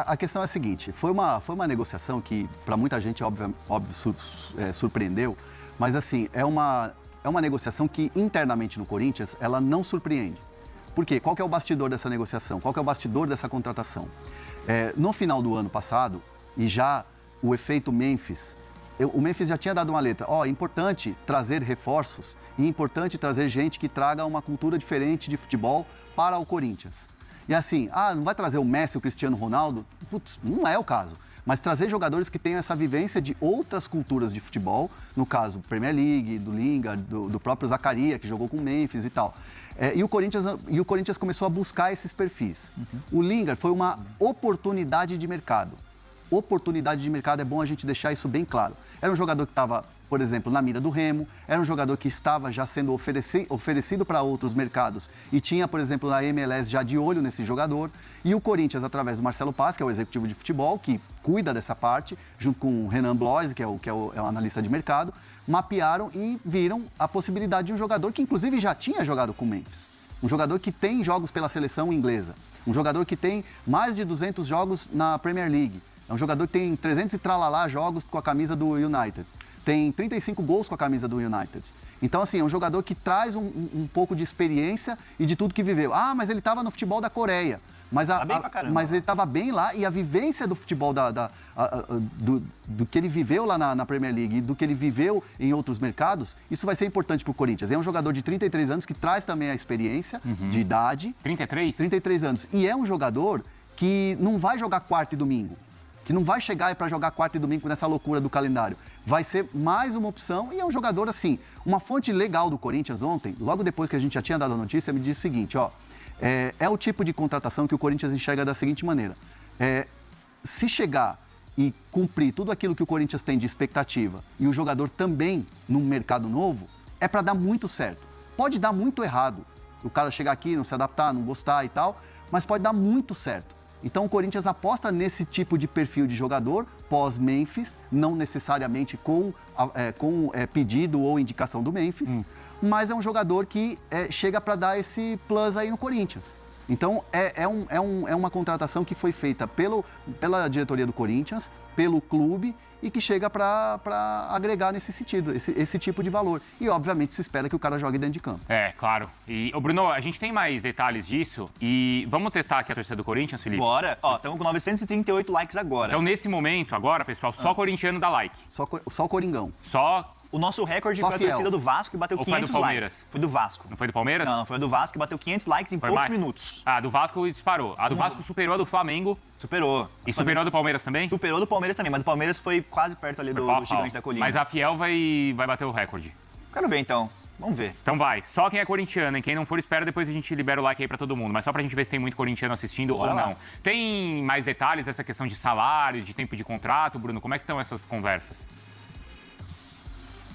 A questão é a seguinte, foi uma negociação que para muita gente, óbvio, surpreendeu, mas assim, é uma negociação que internamente no Corinthians, ela não surpreende. Por quê? Qual que é o bastidor dessa negociação? Qual que é o bastidor dessa contratação? No final do ano passado, e já o efeito Memphis, o Memphis já tinha dado uma letra, é importante trazer reforços e é importante trazer gente que traga uma cultura diferente de futebol para o Corinthians. E assim, não vai trazer o Messi, o Cristiano Ronaldo? Putz, não é o caso. Mas trazer jogadores que tenham essa vivência de outras culturas de futebol, no caso, Premier League, do Lingard, do próprio Zaccaria, que jogou com o Memphis e tal. E o Corinthians começou a buscar esses perfis. O Lingard foi uma oportunidade de mercado. Oportunidade de mercado, é bom a gente deixar isso bem claro. Era um jogador que estava, por exemplo, na mira do Remo, era um jogador que estava já sendo oferecido para outros mercados e tinha, por exemplo, a MLS já de olho nesse jogador. E o Corinthians, através do Marcelo Paz, que é o executivo de futebol, que cuida dessa parte, junto com o Renan Bloise, que é o analista de mercado, mapearam e viram a possibilidade de um jogador que, inclusive, já tinha jogado com o Memphis. Um jogador que tem jogos pela seleção inglesa. Um jogador que tem mais de 200 jogos na Premier League. É um jogador que tem 300 e tralalá jogos com a camisa do United. Tem 35 gols com a camisa do United. Então, assim, é um jogador que traz um pouco de experiência e de tudo que viveu. Mas ele estava no futebol da Coreia. Mas ele estava bem lá e a vivência do futebol, do que ele viveu lá na Premier League e do que ele viveu em outros mercados, isso vai ser importante para o Corinthians. É um jogador de 33 anos que traz também a experiência de idade. 33? 33 anos. E é um jogador que não vai jogar quarta e domingo. Que não vai chegar para jogar quarta e domingo nessa loucura do calendário. Vai ser mais uma opção e é um jogador assim. Uma fonte legal do Corinthians ontem, logo depois que a gente já tinha dado a notícia, me disse o seguinte, é o tipo de contratação que o Corinthians enxerga da seguinte maneira. Se chegar e cumprir tudo aquilo que o Corinthians tem de expectativa e o jogador também num mercado novo, é para dar muito certo. Pode dar muito errado. O cara chegar aqui, não se adaptar, não gostar e tal, mas pode dar muito certo. Então o Corinthians aposta nesse tipo de perfil de jogador pós-Memphis, não necessariamente com pedido ou indicação do Memphis, mas é um jogador que chega para dar esse plus aí no Corinthians. Então é uma contratação que foi feita pela diretoria do Corinthians, pelo clube e que chega para agregar nesse sentido, esse tipo de valor. E, obviamente, se espera que o cara jogue dentro de campo. Claro. E, Bruno, a gente tem mais detalhes disso e vamos testar aqui a torcida do Corinthians, Felipe? Bora. Estamos com 938 likes agora. Então, nesse momento, agora, pessoal, só corintiano dá like. Só o Coringão. O nosso recorde foi a torcida do Vasco, que bateu 500 likes. Foi do Palmeiras? Foi do Vasco. Não foi do Palmeiras? Não, foi do Vasco, que bateu 500 likes em poucos minutos. Do Vasco disparou. A do Vasco superou a do Flamengo. Superou. E superou a do Palmeiras também? Superou a do Palmeiras também, mas do Palmeiras foi quase perto ali do Gigante da Colina. Mas a Fiel vai bater o recorde. Quero ver, então. Vamos ver. Então vai. Só quem é corintiano, hein? Quem não for, espera, depois a gente libera o like aí pra todo mundo. Mas só pra gente ver se tem muito corintiano assistindo ou não. Tem mais detalhes dessa questão de salário, de tempo de contrato, Bruno? Como é que estão essas conversas?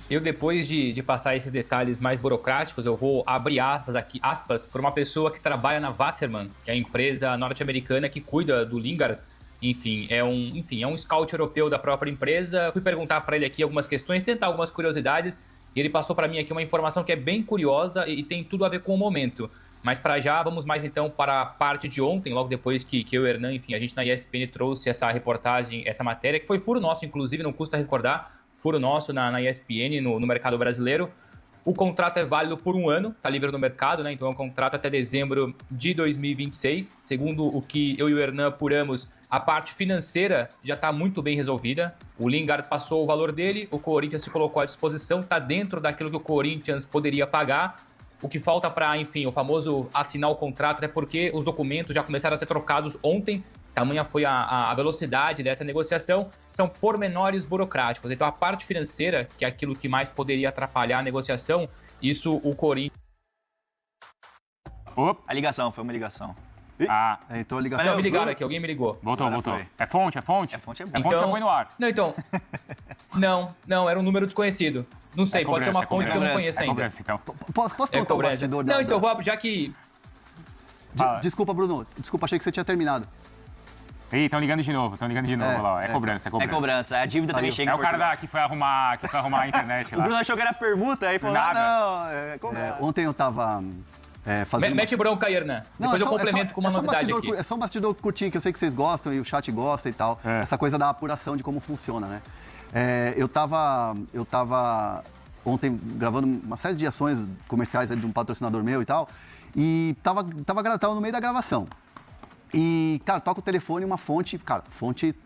Eu, depois de passar esses detalhes mais burocráticos, eu vou abrir aspas, por uma pessoa que trabalha na Wasserman, que é a empresa norte-americana que cuida do Lingard. Enfim, é um scout europeu da própria empresa. Fui perguntar para ele aqui algumas questões, tentar algumas curiosidades, e ele passou para mim aqui uma informação que é bem curiosa e tem tudo a ver com o momento. Mas para já, vamos mais então para a parte de ontem, logo depois que eu e o Hernan, enfim, a gente na ESPN trouxe essa reportagem, essa matéria, que foi furo nosso, inclusive, não custa recordar, furo nosso na ESPN, no mercado brasileiro. O contrato é válido por 1 ano, está livre no mercado, né? Então é um contrato até dezembro de 2026. Segundo o que eu e o Hernan apuramos, a parte financeira já está muito bem resolvida. O Lingard passou o valor dele, o Corinthians se colocou à disposição, está dentro daquilo que o Corinthians poderia pagar. O que falta para, enfim, o famoso assinar o contrato, até porque os documentos já começaram a ser trocados ontem. Tamanha foi a velocidade dessa negociação. São pormenores burocráticos. Então, a parte financeira, que é aquilo que mais poderia atrapalhar a negociação, isso o Corinthians... A ligação, foi uma ligação. Entrou a ligação. Não, me ligaram aqui, alguém me ligou. Voltou. Foi. É fonte? É fonte é A fonte já foi no ar. Não, então... não, era um número desconhecido. Não sei, pode ser uma fonte que eu não conheço ainda. Então. Posso contar o bastidor Não, então vou, já que... Desculpa, Bruno. Desculpa, achei que você tinha terminado. Ih, estão ligando de novo lá. É cobrança. É cobrança. A dívida também chega É o cara que foi arrumar a internet lá. O Bruno achou que era permuta, aí falou, Nada. não, é cobrança. Ontem eu estava fazendo... Mete bronca aí, Hernan. Depois eu complemento com uma novidade aqui. É só um bastidor curtinho, que eu sei que vocês gostam e o chat gosta e tal. Essa coisa da apuração de como funciona, né? Eu tava ontem gravando uma série de ações comerciais de um patrocinador meu e tal, e tava no meio da gravação. E, cara, toca o telefone, uma fonte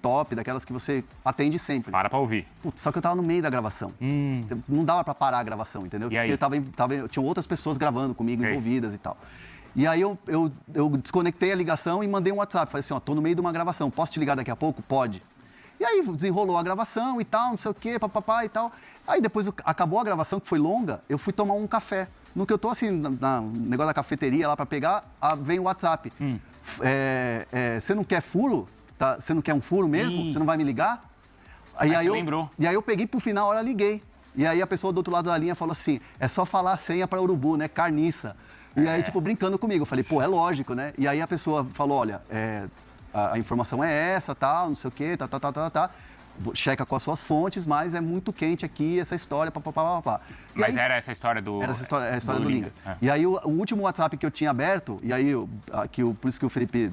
top, daquelas que você atende sempre. Para ouvir. Putz, só que eu tava no meio da gravação. Não dava pra parar a gravação, entendeu? E aí? Porque tinha outras pessoas gravando comigo, envolvidas e tal. E aí eu desconectei a ligação e mandei um WhatsApp. Falei assim, ó, tô no meio de uma gravação, posso te ligar daqui a pouco? Pode. E aí desenrolou a gravação e tal, não sei o quê, papapá e tal. Aí depois acabou a gravação, que foi longa, eu fui tomar um café. No que eu tô assim, no negócio da cafeteria lá pra pegar, vem o WhatsApp. Você não quer furo? Tá? Você não quer um furo mesmo? Você não vai me ligar? Aí lembrou. E aí eu peguei pro final, a hora liguei. E aí a pessoa do outro lado da linha falou assim, é só falar a senha para urubu, né? Carniça. E aí, tipo, brincando comigo. Eu falei, pô, é lógico, né? E aí a pessoa falou, olha, a informação é essa, tal, não sei o quê, tá. Checa com as suas fontes, mas é muito quente aqui essa história, papapá. Mas era essa história do... Era a história do Linga. E aí o último WhatsApp que eu tinha aberto, e aí por isso que o Felipe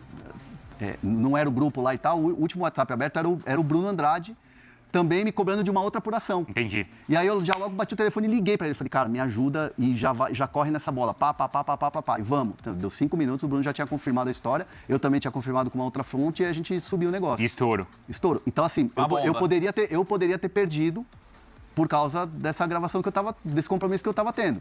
não era o grupo lá e tal, o último WhatsApp aberto era o Bruno Andrade, também me cobrando de uma outra apuração. Entendi. E aí eu já logo bati o telefone e liguei pra ele. Falei, cara, me ajuda e já corre nessa bola. Pá. E vamos. Então, deu 5 minutos, o Bruno já tinha confirmado a história. Eu também tinha confirmado com uma outra fonte e a gente subiu o negócio. Estouro. Então, assim, eu poderia ter perdido por causa dessa gravação desse compromisso que eu tava tendo.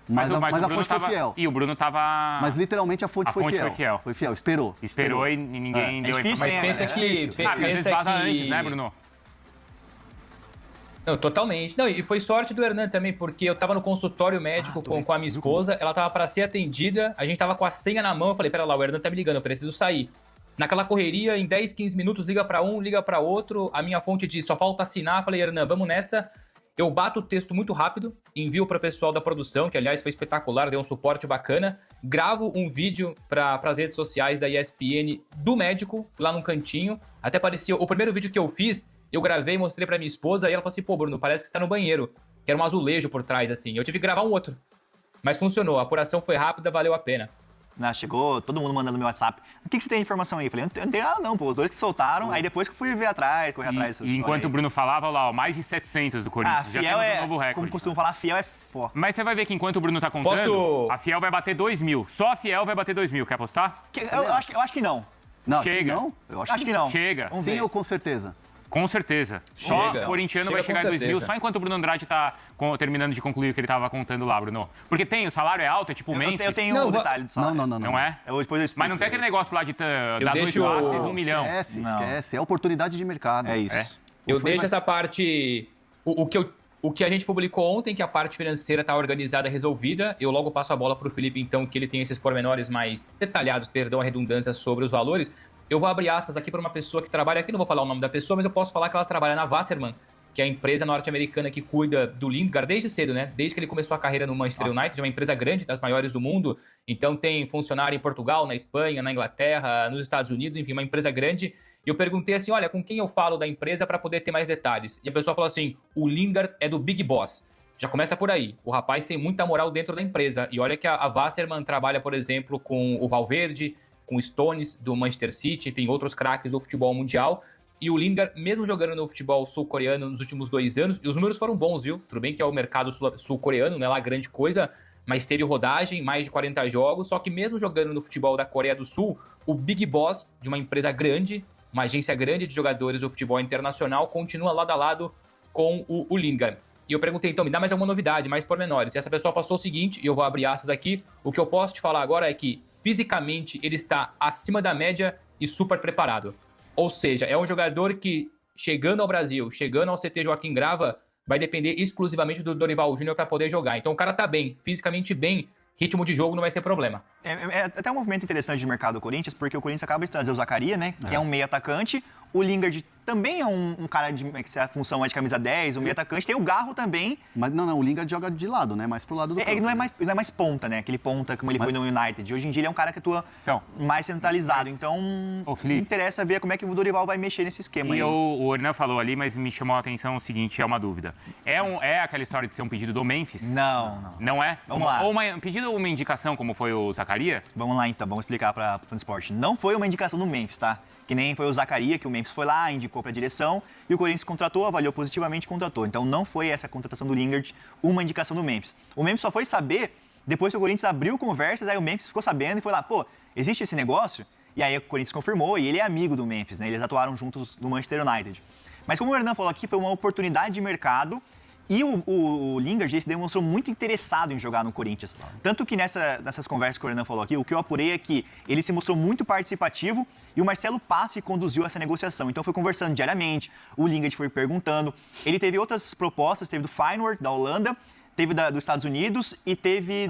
Mas a fonte foi fiel. E o Bruno tava... Mas literalmente a fonte foi fiel. Foi fiel, esperou. Esperou e ninguém deu difícil, informação. Mas pensa que... Porque às vezes vaza antes, né, Bruno? Não, totalmente. Não, e foi sorte do Hernan também, porque eu tava no consultório médico com a minha esposa, ela tava para ser atendida, a gente tava com a senha na mão, eu falei, pera lá, o Hernan tá me ligando, eu preciso sair. Naquela correria, em 10, 15 minutos, liga para um, liga para outro, a minha fonte diz, só falta assinar, falei, Hernan, vamos nessa. Eu bato o texto muito rápido, envio para o pessoal da produção, que aliás foi espetacular, deu um suporte bacana, gravo um vídeo para as redes sociais da ESPN do médico, fui lá num cantinho, até parecia, o primeiro vídeo que eu fiz, eu gravei, mostrei pra minha esposa, e ela falou assim, pô, Bruno, parece que você tá no banheiro. Que era um azulejo por trás, assim. Eu tive que gravar um outro. Mas funcionou, a apuração foi rápida, valeu a pena. Chegou todo mundo mandando no meu WhatsApp. O que você tem de informação aí? Eu falei, eu não tenho nada não, pô. Os dois que soltaram, aí depois que fui ver atrás, correr atrás. E enquanto o Bruno falava, lá, ó, mais de 700 do Corinthians. Já fiel temos um novo recorde. como costumam falar, fiel é forte. Mas você vai ver que enquanto o Bruno tá contando, a Fiel vai bater 2.000. Só a Fiel vai bater 2.000. Quer apostar? Eu acho que não. Não, Chega. Não? Eu acho que não. Chega. Sim ou com certeza? Com certeza. Só o corintiano vai chegar em 2.000, só enquanto o Bruno Andrade tá terminando de concluir o que ele tava contando lá, Bruno. Porque o salário é alto, é tipo o Memphis. Eu tenho um detalhe do salário. Não. Não é? Depois eu explico. Mas não tem aquele negócio lá de dar 2 passes, 1 milhão. Esquece. É oportunidade de mercado. É isso. Eu deixo essa parte... O que a gente publicou ontem, que a parte financeira está organizada, resolvida, eu logo passo a bola para o Felipe, então, que ele tem esses pormenores mais detalhados, perdão a redundância, sobre os valores. Eu vou abrir aspas aqui para uma pessoa que trabalha aqui, não vou falar o nome da pessoa, mas eu posso falar que ela trabalha na Wasserman, que é a empresa norte-americana que cuida do Lingard desde cedo, né? Desde que ele começou a carreira no Manchester United, uma empresa grande, das maiores do mundo. Então tem funcionário em Portugal, na Espanha, na Inglaterra, nos Estados Unidos, enfim, uma empresa grande. E eu perguntei assim, olha, com quem eu falo da empresa para poder ter mais detalhes? E a pessoa falou assim, o Lingard é do Big Boss. Já começa por aí. O rapaz tem muita moral dentro da empresa. E olha que a Wasserman trabalha, por exemplo, com o Valverde, com o Stones do Manchester City, enfim, outros craques do futebol mundial. E o Lingard, mesmo jogando no futebol sul-coreano nos últimos 2 anos, e os números foram bons, viu? Tudo bem que é o mercado sul-coreano, não é lá grande coisa, mas teve rodagem, mais de 40 jogos, só que mesmo jogando no futebol da Coreia do Sul, o Big Boss, de uma empresa grande, uma agência grande de jogadores do futebol internacional, continua lado a lado com o Lingard. E eu perguntei, então, me dá mais alguma novidade, mais pormenores. E essa pessoa passou o seguinte, e eu vou abrir aspas aqui, o que eu posso te falar agora é que, fisicamente, ele está acima da média e super preparado. Ou seja, é um jogador que, chegando ao Brasil, chegando ao CT Joaquim Grava, vai depender exclusivamente do Dorival Júnior para poder jogar. Então o cara tá bem, fisicamente bem, ritmo de jogo não vai ser problema. É até um movimento interessante de mercado do Corinthians, porque o Corinthians acaba de trazer o Zaccaria, né? Que é um meio atacante. O Lingard também é um cara que a função é de camisa 10, um meio atacante. Tem o Garro também. Mas não, o Lingard joga de lado, né? Mais pro lado do campo. Ele não é mais ponta, né? Aquele ponta como ele foi no United. Hoje em dia ele é um cara que atua Então, mais centralizado. Então, Felipe, interessa ver como é que o Dorival vai mexer nesse esquema E aí. o Hernan falou ali, mas me chamou a atenção o seguinte, é uma dúvida. É aquela história de ser um pedido do Memphis? Não. Não é? Vamos lá. Ou um pedido ou uma indicação, como foi o Zacaria? Vamos lá então, vamos explicar para o Fã Esporte. Não foi uma indicação do Memphis, tá? Que nem foi o Zacaria, que o Memphis foi lá, indicou para a direção, e o Corinthians contratou, avaliou positivamente e contratou. Então não foi essa contratação do Lingard uma indicação do Memphis. O Memphis só foi saber depois que o Corinthians abriu conversas, aí o Memphis ficou sabendo e foi lá, pô, existe esse negócio? E aí o Corinthians confirmou, e ele é amigo do Memphis, né? Eles atuaram juntos no Manchester United. Mas como o Hernan falou aqui, foi uma oportunidade de mercado. E o Lingard ele se demonstrou muito interessado em jogar no Corinthians. Tanto que nessas conversas que o Hernan falou aqui, o que eu apurei é que ele se mostrou muito participativo e o Marcelo Passi conduziu essa negociação. Então foi conversando diariamente, o Lingard foi perguntando. Ele teve outras propostas, teve do Feyenoord, da Holanda, teve dos Estados Unidos e teve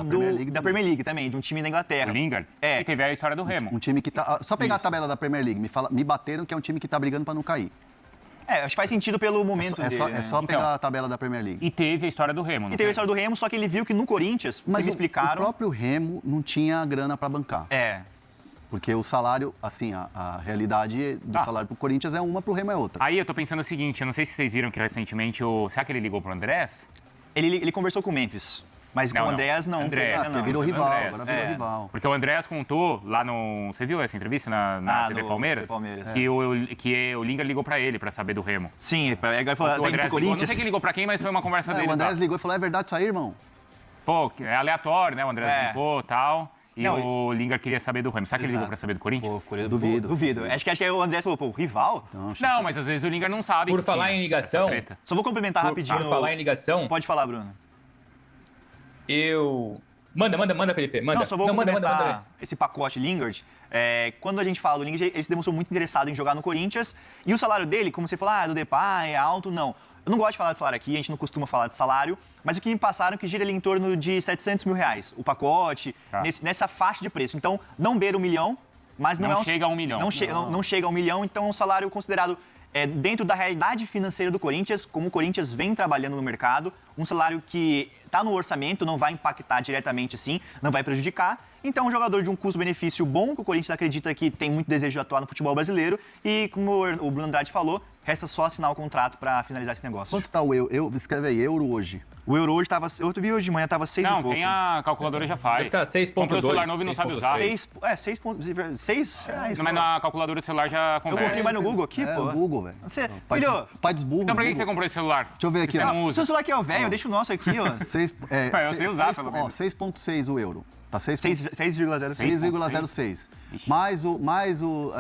da Premier League também, de um time da Inglaterra. O Lingard? É. E teve a história do Remo. Um time que tá... Só pegar a tabela da Premier League, me bateram que é um time que tá brigando para não cair. Acho que faz sentido pelo momento dele. É só Então, pegar a tabela da Premier League. E teve a história do Remo. E teve a história do Remo, só que ele viu que no Corinthians, Mas eles explicaram... o próprio Remo não tinha grana para bancar. Porque o salário, assim, a realidade do salário pro Corinthians é uma, pro Remo é outra. Aí eu tô pensando o seguinte, eu não sei se vocês viram que recentemente Será que ele ligou pro Andrés? Ele conversou com o Memphis, mas com o Andrés não. Andrés, porque não. virou foi o rival, Andrés. agora virou rival. Porque o Andrés contou lá no... Você viu essa entrevista na TV no Palmeiras? TV Palmeiras. Que o Lingard ligou pra ele pra saber do Remo. Sim, agora falou, O tá indo pro Andrés ligou, não Corinthians. sei quem ligou pra quem, mas foi uma conversa deles O Andrés lá. ligou e falou, é verdade isso aí, irmão? Pô, é aleatório, né? O Andrés ligou e tal. E Não, o Lingard queria saber do Remo. Será que ele ligou pra saber do Corinthians? Duvido. Acho que o Andrés falou, pô, rival? Não, mas às vezes o Lingard não sabe. Por que falar tinha em ligação, essa treta. Só vou complementar rapidinho. Por falar em ligação, Pode falar, Bruno. Manda, Felipe. Manda. Não, só vou manda. complementar esse pacote Lingard. Quando a gente fala do Lingard, ele se demonstrou muito interessado em jogar no Corinthians. E o salário dele, como você falou, do Depay, é alto, não. Eu não gosto de falar de salário aqui, a gente não costuma falar de salário, mas o que me passaram é que gira ali em torno de R$700 mil, o pacote, nessa faixa de preço. Então, não beira 1 milhão, mas não Não é um... chega a 1 milhão. Não chega a 1 milhão, então é um salário considerado dentro da realidade financeira do Corinthians, como o Corinthians vem trabalhando no mercado, um salário que está no orçamento, não vai impactar diretamente assim, não vai prejudicar. Então, um jogador de um custo-benefício bom, que o Corinthians acredita que tem muito desejo de atuar no futebol brasileiro. E, como o Bruno Andrade falou, resta só assinar o contrato para finalizar esse negócio. Quanto tá o euro? Escreve aí, euro hoje. O euro hoje estava... Eu vi hoje de manhã, estava 6 e Não, pouco. tem a calculadora já faz. Tá 6.2. Comprou o celular novo e não sabe usar. 6 reais. Não, mas na calculadora do celular já Eu converte. confio mais no Google aqui, pô. O Google, velho. Filho, Pai dos burros. Então pra que Google. você comprou esse celular? Deixa eu ver aqui, Você ó. não usa. seu celular aqui é o velho, deixa o nosso aqui, ó. Eu sei usar, pelo menos. 6,6 o euro. Tá 6,06. 6,06. Mais o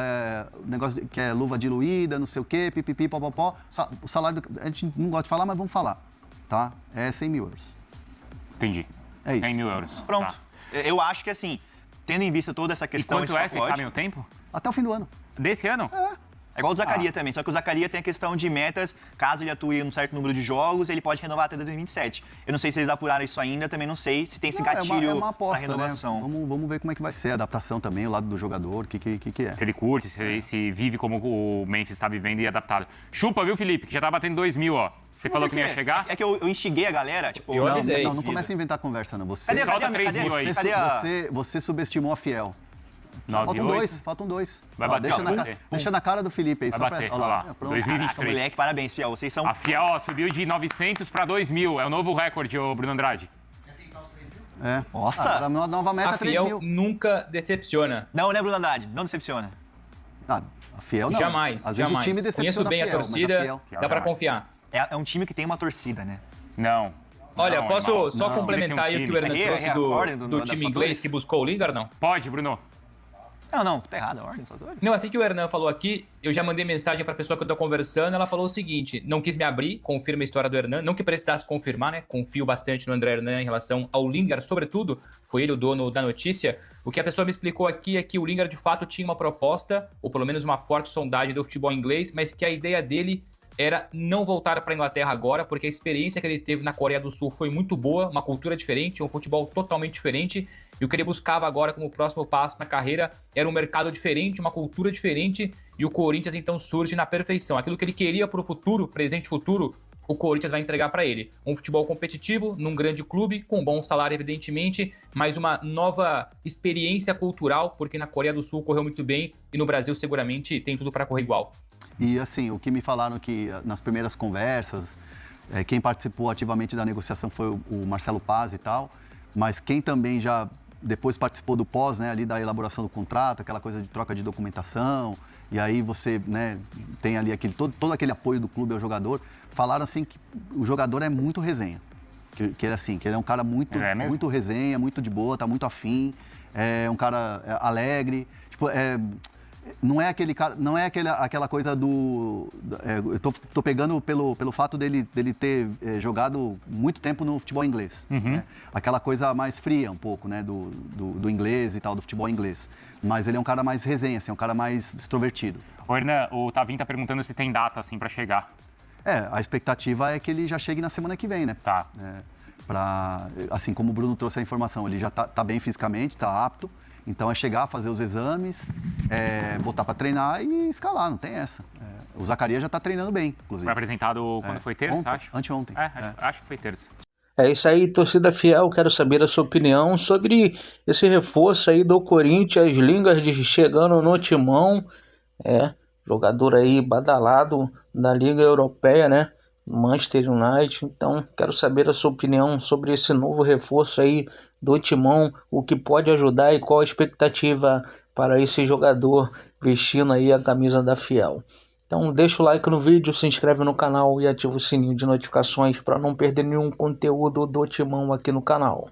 negócio que é luva diluída, não sei o quê, pipipi, popopó. O salário, a gente não gosta de falar, mas vamos falar, tá? É 100 mil euros. Entendi. É isso. 100 mil euros. Pronto. Tá. Eu acho que, assim, tendo em vista toda essa E questão, quanto esse é? pacote, Vocês sabem o tempo? Até o fim do ano. Desse ano? é igual o do Zacaria também, só que o Zacaria tem a questão de metas, caso ele atue em um certo número de jogos, ele pode renovar até 2027. Eu não sei se eles apuraram isso ainda, também não sei se tem esse gatilho é uma para aposta, renovação. né? Vamos ver como é que vai ser a adaptação também, o lado do jogador, o que é. Se ele curte, se vive como o Memphis está vivendo e adaptado. Chupa, viu, Felipe? Que já tá batendo 2 mil, ó. Você falou que não ia chegar? É que eu instiguei a galera, tipo... Eu avisei. Não começa a inventar conversa, não. Você, Solta 3 mil aí. você subestimou a Fiel. 9 Faltam dois. Vai Ó, bater, deixa, vai na, bater. deixa na cara do Felipe aí. Vai só bater, pra, olha lá. pronto. 2023. Caraca, moleque, parabéns, Fiel. Vocês são... A Fiel, ó, subiu de 900 para 2 mil. É o novo recorde, ô Bruno Andrade. É. Nossa! A nova meta A é 3 Fiel mil. nunca decepciona. Não, né, Bruno Andrade? Não decepciona. A Fiel não. Jamais, Às vezes jamais. o time decepciona Conheço bem a Fiel, mas torcida, Fiel- dá pra jamais. confiar. É um time que tem uma torcida, né? Não. Olha, Não, posso irmão. só Não. complementar aí o que o Hernan É trouxe a ordem do das time fatores? inglês que buscou o Lingard, não? Pode, Bruno. Não, tá errado a ordem, só tô... Não, assim que o Hernan falou aqui, eu já mandei mensagem pra pessoa que eu tô conversando, ela falou o seguinte, não quis me abrir, confirma a história do Hernan, não que precisasse confirmar, né? Confio bastante no André Hernan em relação ao Lingard, sobretudo, foi ele o dono da notícia. O que a pessoa me explicou aqui é que o Lingard de fato tinha uma proposta, ou pelo menos uma forte sondagem do futebol inglês, mas que a ideia dele era não voltar para a Inglaterra agora, porque a experiência que ele teve na Coreia do Sul foi muito boa, uma cultura diferente, um futebol totalmente diferente, E o que ele buscava agora como próximo passo na carreira era um mercado diferente, uma cultura diferente, e o Corinthians então surge na perfeição. Aquilo que ele queria para o futuro, presente e futuro, o Corinthians vai entregar para ele. Um futebol competitivo, num grande clube, com bom salário, evidentemente, mas uma nova experiência cultural, porque na Coreia do Sul correu muito bem e no Brasil seguramente tem tudo para correr igual. E assim, o que me falaram que nas primeiras conversas, quem participou ativamente da negociação foi o Marcelo Paz e tal, mas quem também já depois participou do pós, né, ali da elaboração do contrato, aquela coisa de troca de documentação, e aí você, né, tem ali todo aquele apoio do clube ao jogador, falaram assim que o jogador é muito resenha, que ele é um cara muito resenha, muito de boa, tá muito afim, é um cara alegre, tipo, não é aquele cara, não é aquela coisa eu tô pegando pelo fato dele ter jogado muito tempo no futebol inglês, né? Aquela coisa mais fria um pouco, né, do inglês e tal, do futebol inglês. Mas ele é um cara mais resenha, assim, um cara mais extrovertido. Ô, Hernan, o Tavim tá perguntando se tem data, assim, pra chegar. A expectativa é que ele já chegue na semana que vem, né? Tá. Assim como o Bruno trouxe a informação, ele já tá bem fisicamente, tá apto. Então é chegar, fazer os exames, botar para treinar e escalar, não tem essa. O Zacarias já está treinando bem, inclusive. Foi apresentado quando foi terça, acho? Anteontem. Acho que foi terça. É isso aí, torcida fiel, quero saber a sua opinião sobre esse reforço aí do Corinthians, Lingard chegando no timão, jogador aí badalado da Liga Europeia, né? Manchester United, então quero saber a sua opinião sobre esse novo reforço aí do Timão, o que pode ajudar e qual a expectativa para esse jogador vestindo aí a camisa da Fiel. Então deixa o like no vídeo, se inscreve no canal e ativa o sininho de notificações para não perder nenhum conteúdo do Timão aqui no canal.